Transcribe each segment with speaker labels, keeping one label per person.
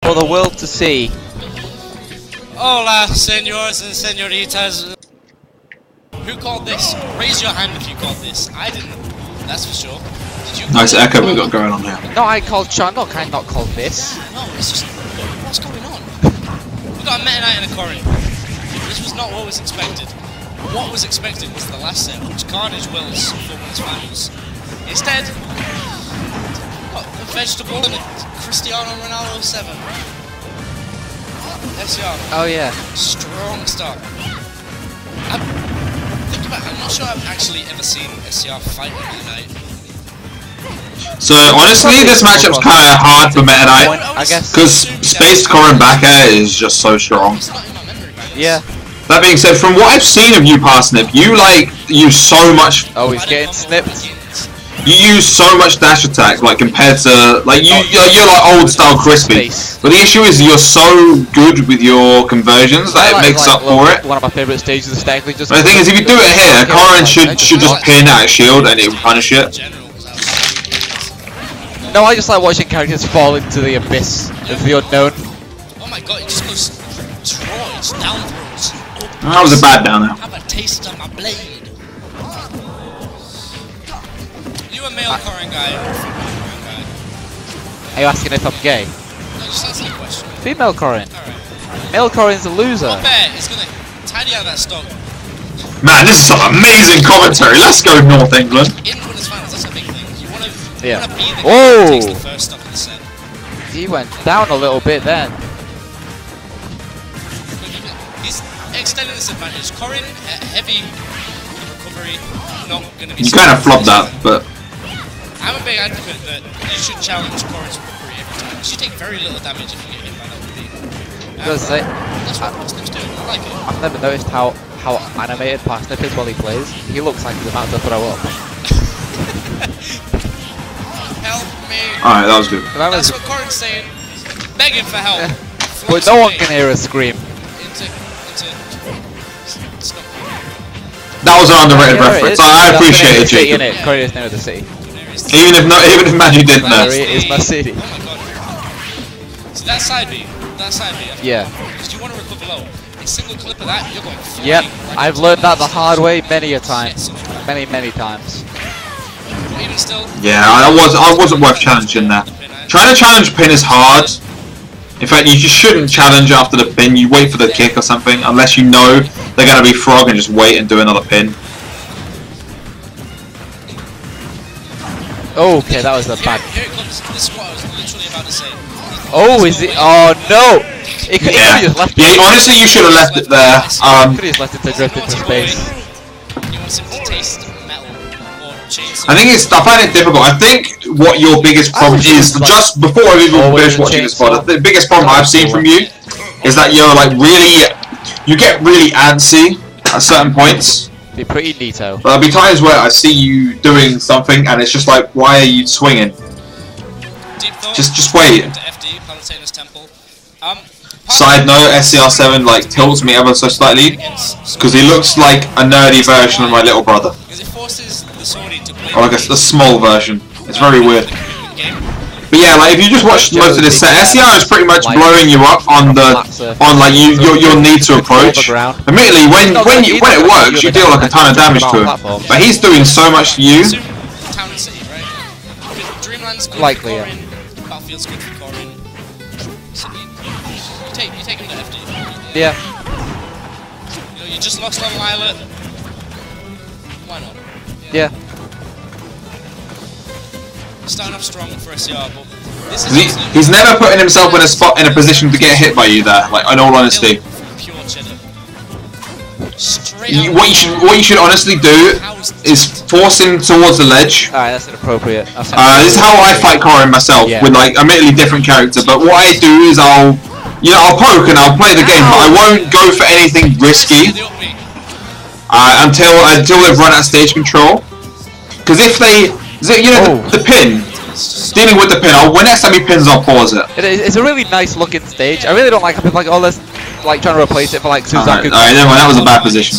Speaker 1: for the world to see.
Speaker 2: Hola, senors and senoritas. Who called this? Raise your hand if you called this. I didn't. That's for sure. Did you?
Speaker 3: Nice echo we got going on here.
Speaker 1: No, I called Sean. Not kind. Not called this.
Speaker 2: No, it's just what's going on. We got a Meta Knight and a Corrin. This was not what was expected. What was expected was the last set, which Carnage Will's performance finals. Instead, got a vegetable and a Cristiano Ronaldo 7. SCR.
Speaker 1: Oh yeah.
Speaker 2: Strong start. Think about it, I'm not sure I've actually ever seen SCR fight at night.
Speaker 3: So honestly, this matchup's kind of hard for Meta Knight,
Speaker 1: I guess.
Speaker 3: because Spaced Corrin Backer is just so strong.
Speaker 2: It's not in my memory bank.
Speaker 1: Yeah.
Speaker 3: That being said, from what I've seen of you, Parsnip, you use so much.
Speaker 1: Oh, he's getting snipped.
Speaker 3: You use so much dash attack, like compared to like you're like old style Crispy. But the issue is you're so good with your conversions that it makes up for it.
Speaker 1: One of my favourite stages of the stack. Just
Speaker 3: But the thing is, if you do it here, Corrin should just pin out a shield and it will punish it.
Speaker 1: No, I just like watching characters fall into the abyss of the unknown.
Speaker 2: Oh my god, it just goes destroys, down throws.
Speaker 3: That was a bad down there.
Speaker 2: Have a taste of my blade. You a male Corrin guy or a female Corrin guy?
Speaker 1: Are you asking if I'm gay?
Speaker 2: No, just answer the question.
Speaker 1: Female Corrin.
Speaker 2: Alright.
Speaker 1: Male Corrin's a loser.
Speaker 2: Not bad, it's gonna tidy out that stock.
Speaker 3: Man, this is some amazing commentary. Let's go North England.
Speaker 2: In winners finals, that's a big thing. You wanna be the guy
Speaker 1: Whoa!
Speaker 2: who takes the first stock of the set.
Speaker 1: He went down a little bit then.
Speaker 2: He's extending this advantage. Corrin, heavy recovery, not gonna be.
Speaker 3: You kind of flopped that, but
Speaker 2: I'm a big advocate that you should challenge Corrin's recovery every time. You should take very little damage if you get hit by that beat. That's what Parsnip's doing. I like it.
Speaker 1: I've never noticed how animated Parsnip is while he plays. He looks like he's about to throw up.
Speaker 2: Help me.
Speaker 3: alright, that was good.
Speaker 2: That's what Corrin's saying. Begging for help.
Speaker 1: But no one can hear us scream.
Speaker 2: Stop.
Speaker 3: That was an underrated reference. I appreciate it, Jacob.
Speaker 1: Corrin is the name of the city.
Speaker 3: Even if Magic didn't know.
Speaker 1: Corrin is my city.
Speaker 2: Oh my god. So that side B.
Speaker 1: Yeah.
Speaker 2: Because you want to recover low. A single clip of that, you're going flying.
Speaker 1: Yep.
Speaker 2: Like
Speaker 1: I've learned that the hard way many a time. Many times.
Speaker 2: But even still.
Speaker 3: Yeah, I wasn't worth challenging that. Trying to challenge pin is hard. In fact, you just shouldn't challenge after the pin. You wait for the kick or something, unless you know they're gonna be frog and just wait and do another pin.
Speaker 1: Okay, that was a bad.
Speaker 2: Here it comes. This is what I was literally about to say.
Speaker 1: Oh, is it? Oh no! It could have just left it.
Speaker 3: Yeah, honestly, you should have left it there.
Speaker 1: Could have just left it to drift into space.
Speaker 2: You want him to taste metal or chainsaw.
Speaker 3: I find it difficult. I think what your biggest problem is, just before I've even finished watching this pod, the biggest problem I've seen from you is that you're like you get really antsy at certain points.
Speaker 1: Be pretty neato.
Speaker 3: But there'll be times where I see you doing something and it's just like, why are you swinging? Just wait.
Speaker 2: To FD, Palutena's Temple.
Speaker 3: Side note, SCR7 like tilts me ever so slightly because he looks like a nerdy version of my little brother.
Speaker 2: Because it forces the Saudi to play.
Speaker 3: Or like a small version. It's very weird. But yeah, like if you just watch most of this set, SCR is pretty much blowing you up on like your need to approach. Admittedly, when it works, you deal like a ton of damage to him. But he's doing so much to you.
Speaker 2: Town and City, right? Dreamland's good
Speaker 1: Likely,
Speaker 2: for Corrin. Battlefield's good for Corrin. So you take him to FD.
Speaker 1: Yeah.
Speaker 2: You know, you just lost on Lila. Why not?
Speaker 1: Yeah.
Speaker 2: Starting off strong for SCR, but this is
Speaker 3: He's never putting himself in a position to get hit by you there. Like, in all honesty.
Speaker 2: Pure cheddar. Straight
Speaker 3: What you should honestly do is force him towards the ledge.
Speaker 1: Alright, that's inappropriate.
Speaker 3: This is how I fight Corrin myself, with like admittedly different character. But what I do is I'll poke and I'll play the game, but I won't go for anything risky until they've run out of stage control. Because if they, the pin, dealing with the pin, when next time he pins, I'll pause it.
Speaker 1: It's a really nice looking stage. I really don't like people like, oh, let's like trying to replace it for like Suzaku.
Speaker 3: Alright, never mind, that was a bad position.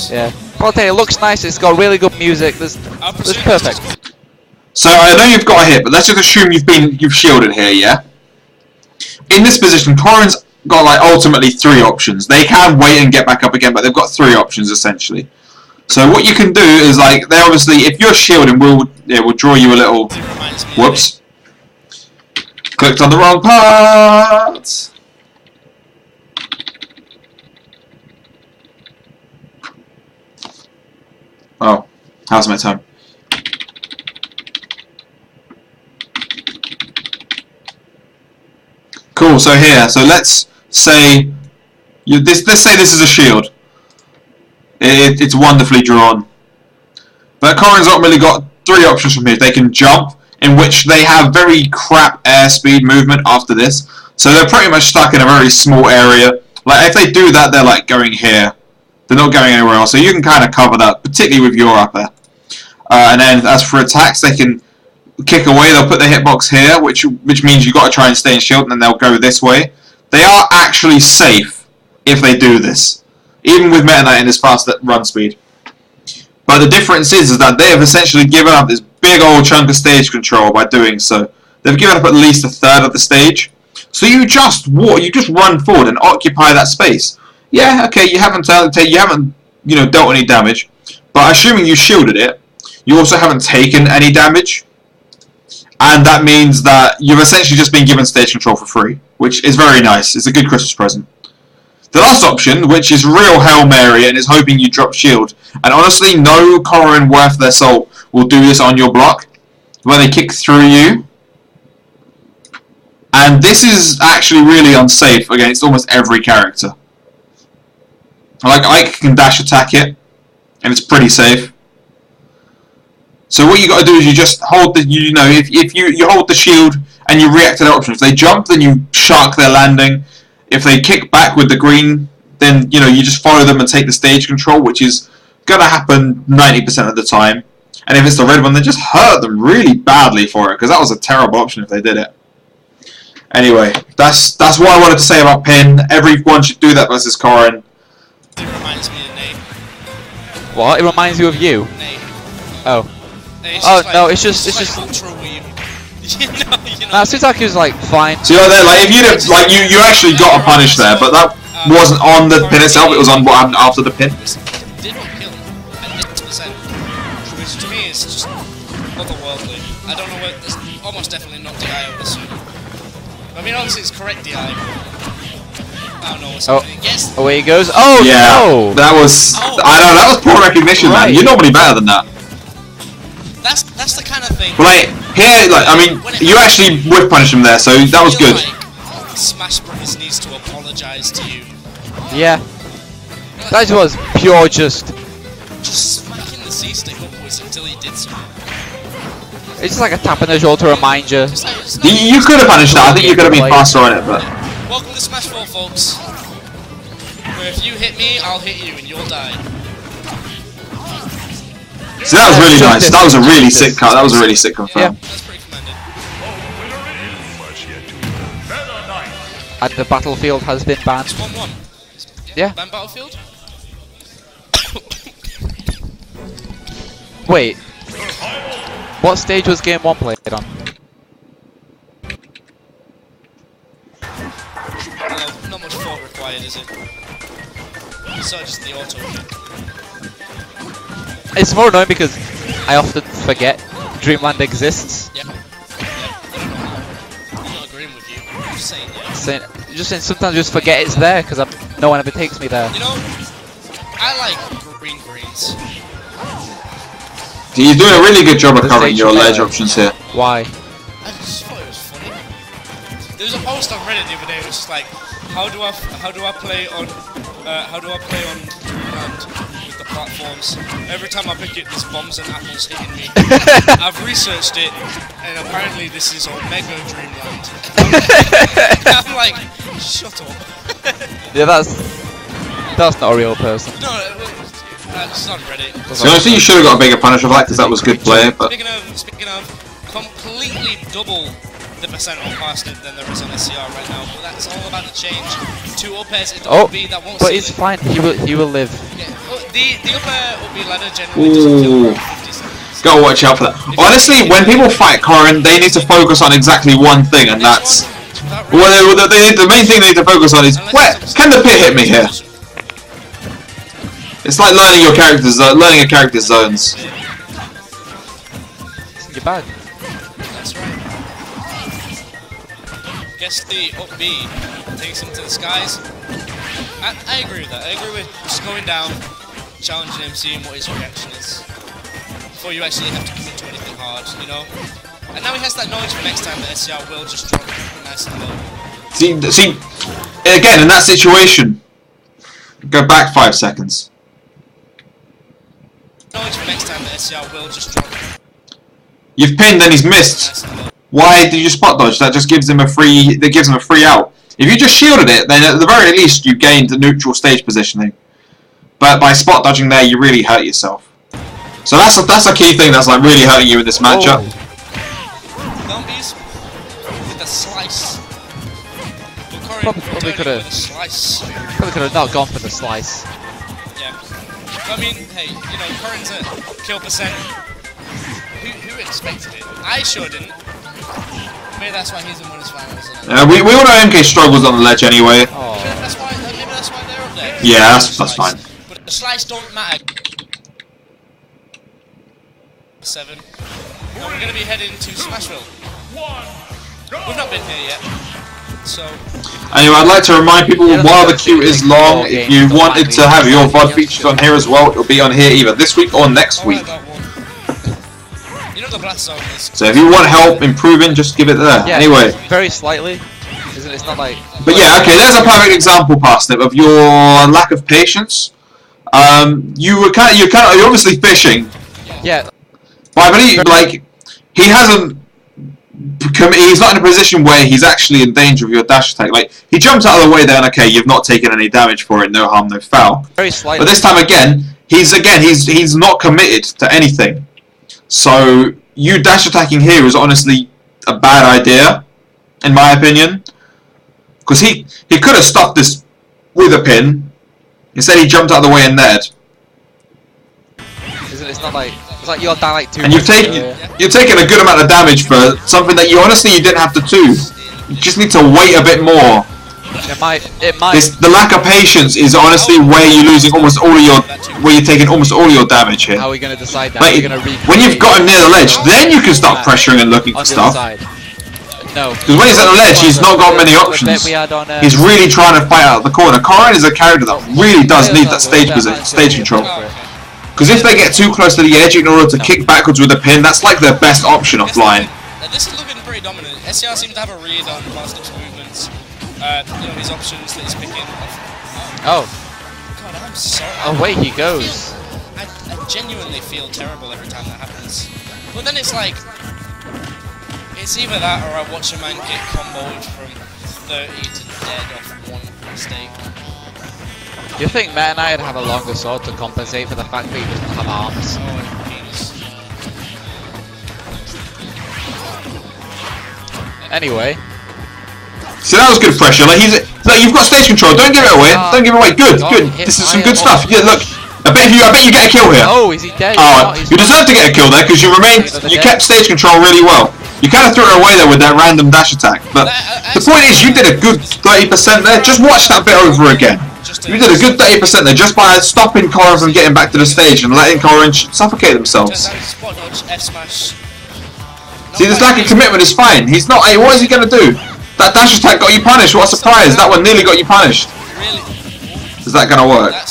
Speaker 1: Yeah. Well, I'll tell you, it looks nice. It's got really good music. There's perfect.
Speaker 3: So I know you've got a hit, but let's just assume you've shielded here, yeah? in this position, Corrin's got like ultimately 3 options. They can wait and get back up again, but they've got 3 options essentially. So what you can do is like they obviously, if you're shielding, we'll draw you a little. Whoops. Clicked on the wrong part. Oh, how's my time? Cool. So here, so let's say let's say this is a shield. It's wonderfully drawn. But Corrin's ultimately got 3 options from here. They can jump, in which they have very crap airspeed movement after this. So they're pretty much stuck in a very small area. Like if they do that, they're like going here. They're not going anywhere else. So you can kind of cover that, particularly with your upper. And then as for attacks, they can kick away. They'll put the hitbox here, which means you've got to try and stay in shield, and then they'll go this way. They are actually safe if they do this, even with Meta Knight in his fast run speed. But the difference is that they have essentially given up this big old chunk of stage control by doing so. They've given up at least a third of the stage. So you just run forward and occupy that space. Yeah, okay, you haven't dealt any damage, but assuming you shielded it, you also haven't taken any damage, and that means that you've essentially just been given stage control for free, which is very nice. It's a good Christmas present. The last option, which is real Hail Mary and is hoping you drop shield, and honestly, no Corrin worth their salt will do this on your block, where they kick through you. And this is actually really unsafe against almost every character. Like Ike can dash attack it, and it's pretty safe. So what you got to do is you just hold the, if you hold the shield and you react to their options. If they jump, then you shark their landing. If they kick back with the green, then you just follow them and take the stage control, which is gonna happen 90% of the time. And if it's the red one, then just hurt them really badly for it, because that was a terrible option if they did it. Anyway, that's what I wanted to say about Pin. Everyone should do that versus Corrin.
Speaker 2: It reminds me of Nate.
Speaker 1: What? It reminds you of you?
Speaker 2: Nate.
Speaker 1: Oh.
Speaker 2: No,
Speaker 1: it's just
Speaker 2: ultra weird.
Speaker 1: Nah, Sutaki was like fine.
Speaker 3: So there, like if you actually got a punish there, but that wasn't on the pin itself. It was on what happened after the pin.
Speaker 2: Did not kill him at this percent, which to me is just otherworldly. I don't know where this almost definitely not DI, I would assume. I mean, obviously it's correct DI. I don't know what's happening. Yes.
Speaker 1: Away he goes. Oh
Speaker 3: yeah,
Speaker 1: no!
Speaker 3: That was. I know that was poor recognition, man. You're normally better than that.
Speaker 2: That's the kind of thing.
Speaker 3: Like here, like I mean, you actually whiff punish him there, so that was good.
Speaker 2: Like Smash Brothers needs to apologise to you.
Speaker 1: Yeah. That was pure just
Speaker 2: smacking the C stick upwards until he did something.
Speaker 1: It's just like a tap on the shoulder to remind you.
Speaker 3: You could have punished that. I think you could have been faster on it, but.
Speaker 2: Welcome to Smash 4, folks. Where if you hit me, I'll hit you and you'll die.
Speaker 3: So that was really nice. That was a really sick cut. That was a really sick confirm.
Speaker 1: Yeah.
Speaker 2: That's pretty commended.
Speaker 1: And the battlefield has been banned.
Speaker 2: It's 1-1.
Speaker 1: Yeah.
Speaker 2: Ban battlefield?
Speaker 1: Wait. What stage was game 1 played on?
Speaker 2: Well, not much thought required, is it? It's sort of just the auto kick.
Speaker 1: It's more annoying because I often forget Dreamland exists.
Speaker 2: Yep. I'm not agreeing with you. I'm just saying, yeah.
Speaker 1: Just saying sometimes I just forget it's there because no one ever takes me there.
Speaker 2: You know, I like greens.
Speaker 3: You're doing a really good job of covering your ledge options here.
Speaker 1: Why?
Speaker 2: I just thought it was funny. There was a post on Reddit the other day. It was just like, how do I play on Dreamland with the platforms? Every time I pick it, there's bombs and apples hitting me. I've researched it, and apparently this is Omega Dreamland. I'm like, shut up.
Speaker 3: Yeah,
Speaker 1: that's not a real person.
Speaker 2: No, it's not Reddit.
Speaker 3: So honestly, you should have got a bigger punish of that because that was good play. But
Speaker 2: speaking of, completely double the percent on Parsnip than there is on SCR right now, but that's all about to change. 2 up airs into OB, that won't
Speaker 1: but
Speaker 2: see
Speaker 1: it's
Speaker 2: it.
Speaker 1: fine. He will live.
Speaker 2: Yeah. The up air OB ladder generally doesn't kill him for 50 seconds.
Speaker 3: gotta watch out for that. Honestly, when people fight Corrin, they need to focus on exactly one thing, and that's Well, the main thing they need to focus on is where can the pit hit me here? It's like learning your characters, learning a character's zones.
Speaker 1: You're bad.
Speaker 2: That's right. Guess the up B takes him to the skies. I agree with that. I agree with just going down, challenging him, seeing what his reaction is before you actually have to commit to anything hard, you know. And now he has that knowledge for next time that SCR will just drop nice and low.
Speaker 3: See, again in that situation, go back 5 seconds.
Speaker 2: Knowledge for next time that SCR will just drop.
Speaker 3: You've pinned and he's missed. Why did you spot dodge? That just gives him a free. That gives him a free out. If you just shielded it, then at the very least you gained a neutral stage positioning. But by spot dodging there, you really hurt yourself. So that's a key thing that's like really hurting you in this matchup.
Speaker 2: Zombies with a slice.
Speaker 1: Probably could have. Probably could have not gone for the slice.
Speaker 2: Yeah. But I mean, hey, you know, Corin's at kill percent. Who expected it? I sure didn't. Maybe that's why he's in winners finals.
Speaker 3: We all know MK struggles on the ledge anyway.
Speaker 1: Oh.
Speaker 2: Maybe that's why they're up there.
Speaker 3: Yeah, that's fine.
Speaker 2: But the slice don't matter. 7. And we're going to be heading to Smashville. We've not been here yet. So.
Speaker 3: Anyway, I'd like to remind people while the queue is long, if you wanted to have your VOD featured on here as well, it'll be on here either this week or next week.
Speaker 2: You know the blast zone is.
Speaker 3: So if you want help improving, just give it there.
Speaker 1: Yeah,
Speaker 3: anyway.
Speaker 1: Very slightly. Isn't it? It's not like.
Speaker 3: But yeah, okay. There's a perfect example, Parsnip, of your lack of patience. You're obviously fishing.
Speaker 1: Yeah.
Speaker 3: But I believe like he hasn't. He's not in a position where he's actually in danger of your dash attack. Like he jumps out of the way, then okay, you've not taken any damage for it. No harm, no foul.
Speaker 1: Very slightly.
Speaker 3: But this time again, he's not committed to anything. So you dash attacking here is honestly a bad idea, in my opinion, because he could have stopped this with a pin. Instead, he jumped out of the way and netted.
Speaker 1: It's not like you're down like 2.
Speaker 3: And you've taken a good amount of damage for something that you didn't have to do. You just need to wait a bit more.
Speaker 1: It might.
Speaker 3: The lack of patience is honestly where you're losing almost all of your, where you're taking almost all your damage here.
Speaker 1: How are we going to decide that?
Speaker 3: Like, when you've gotten near the ledge, then you can start pressuring and looking for stuff.
Speaker 1: No.
Speaker 3: Because when he's at the ledge, he's not got many options. He's really trying to fight out of the corner. Corin is a character that really does need that stage control. Because if they get too close to the edge in order to kick backwards with a pin, that's like their best option offline.
Speaker 2: This is looking pretty dominant. SCR seems to have a read on Parsnip's movements. You know, his options that he's picking.
Speaker 1: Oh.
Speaker 2: God, I'm sorry.
Speaker 1: Away he goes.
Speaker 2: I genuinely feel terrible every time that happens. But then it's like, it's either that or I watch a man get comboed from 30 to dead off one mistake.
Speaker 1: You think Meta Knight would have a longer sword to compensate for the fact that he doesn't have arms?
Speaker 2: Oh, penis.
Speaker 1: Anyway.
Speaker 3: So that was good pressure. Like you've got stage control. Don't give it away. Don't give it away. Good, good. This is some good stuff. Yeah, look. I bet you get a kill here.
Speaker 1: Oh, is he dead?
Speaker 3: Oh, you deserve to get a kill there because you kept stage control really well. You kind of threw it away there with that random dash attack. But the point is, you did a good 30% there. Just watch that bit over again. You did a good 30% there just by stopping Corin from getting back to the stage and letting Corin suffocate themselves. See, this lack of commitment is fine. He's not. Hey, what is he gonna do? That dash attack got you punished. What a surprise! That one nearly got you punished.
Speaker 2: Really?
Speaker 3: Is that gonna work?
Speaker 2: I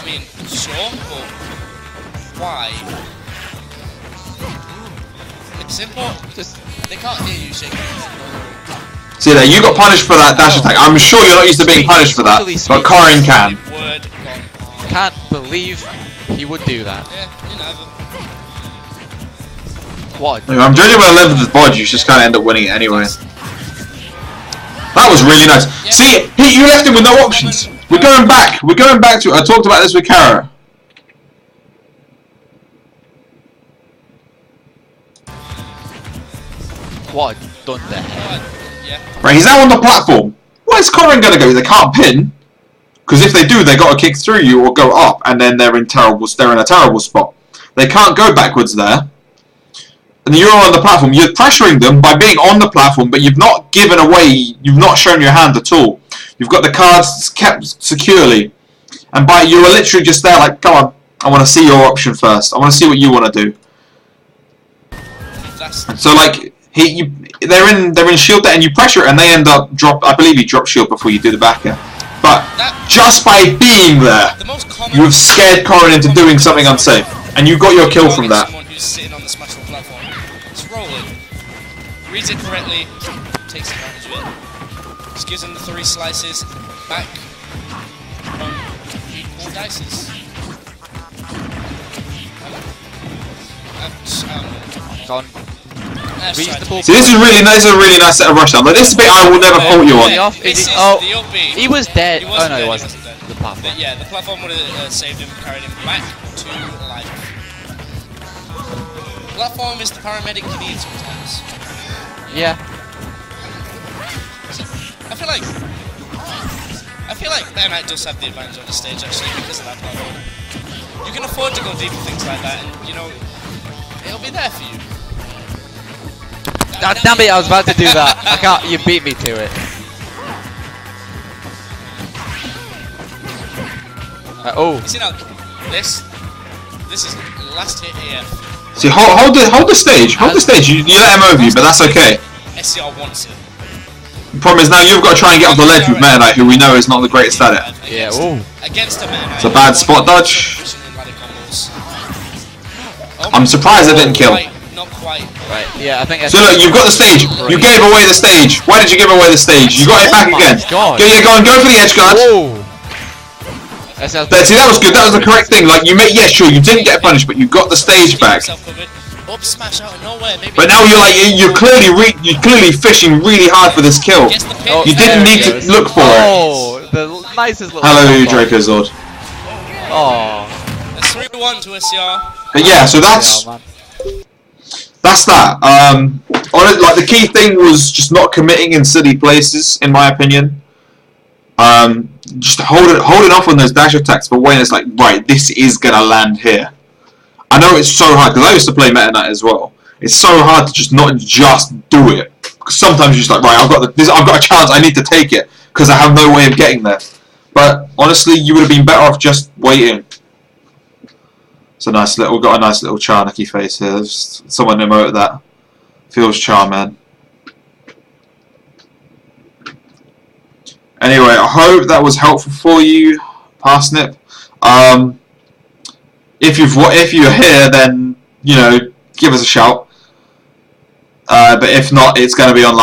Speaker 2: mean, sure, but why? It's simple. They can't hear you shaking.
Speaker 3: See there, you got punished for that dash attack. I'm sure you're not used to being punished for that, but Corin can.
Speaker 1: Can't believe he would do that.
Speaker 2: Yeah, you know.
Speaker 1: What?
Speaker 3: I'm judging by the length of the bod, you just kind of end up winning it anyway. That was really nice.
Speaker 2: Yeah.
Speaker 3: See, you left him with no options. We're going back. We're going back to it. I talked about this with Kara.
Speaker 1: What? Done there.
Speaker 2: Yeah.
Speaker 3: Right, he's now on the platform. Where's Corin going to go? They can't pin. Because if they do, they got to kick through you or go up, and then they're in a terrible spot. They can't go backwards there. and you're on the platform, you're pressuring them by being on the platform, but you've not given away, you've not shown your hand at all. You've got the cards kept securely, and you were literally just there like, come on, I want to see your option first. I want to see what you want to do. So like they're in shield there, and you pressure it, and they end up I believe you drop shield before you do the back air. But just by being there, you have scared Corin into doing something unsafe, and you got your kill from that.
Speaker 2: Someone who's sitting on the Smashville platform. It's rolling. Reads it correctly. Takes advantage of it. Just gives him the 3 slices. Back. More dices.
Speaker 1: Gone. Reasonable.
Speaker 3: See, this is a really nice set of rushdown. Like, this is a bit I will never fault you on.
Speaker 1: He was dead. Oh no, he wasn't. The platform.
Speaker 2: Yeah, the platform would have saved him, carried him back to life. Platform is the paramedic you need sometimes.
Speaker 1: Yeah.
Speaker 2: I feel like Meta Knight does have the advantage on the stage actually because of that platform. You can afford to go deep with things like that, and you know it'll be there for you.
Speaker 1: God damn it! I was about to do that. I can't. You beat me to it. Oh.
Speaker 2: You see now, this is last hit AF.
Speaker 3: See, hold the stage. Hold the stage. You let him over you, but that's okay.
Speaker 2: SCR wants it.
Speaker 3: The problem is now you've got to try and get off the ledge with Meta Knight, who we know is not the greatest at it.
Speaker 1: Yeah. Ooh.
Speaker 2: Against a Meta Knight.
Speaker 3: It's a bad spot dodge. I'm surprised I didn't kill.
Speaker 2: Not quite.
Speaker 1: Right. Yeah, I think.
Speaker 3: So look, you've got the stage. You gave away the stage. Why did you give away the stage? You got it back again.
Speaker 1: God.
Speaker 3: Go for the edge guard.
Speaker 1: Whoa.
Speaker 3: See, that was good. That was the correct thing. Like you sure you didn't get punished, but you got the stage back.
Speaker 2: Up smash out of nowhere. Maybe
Speaker 3: but now you're clearly fishing really hard for this kill. You didn't need to look for it.
Speaker 1: Oh, the nicest little.
Speaker 3: Hallelujah, Dracozoid.
Speaker 1: Oh.
Speaker 2: That's 3-1 to SCR.
Speaker 3: But yeah, so that's that. Like the key thing was just not committing in silly places, in my opinion. Just holding off on those dash attacks, but when it's like, right, this is gonna land here. I know it's so hard because I used to play Meta Knight as well. It's so hard to just not just do it. Because sometimes you're just like, right, I've got a chance, I need to take it because I have no way of getting there. But honestly, you would have been better off just waiting. It's a nice little, got a nice little Charnucky face here. Just someone emote that. Feels charm, man. Anyway, I hope that was helpful for you, Parsnip. If you're here, then you know, give us a shout. But if not, it's going to be online.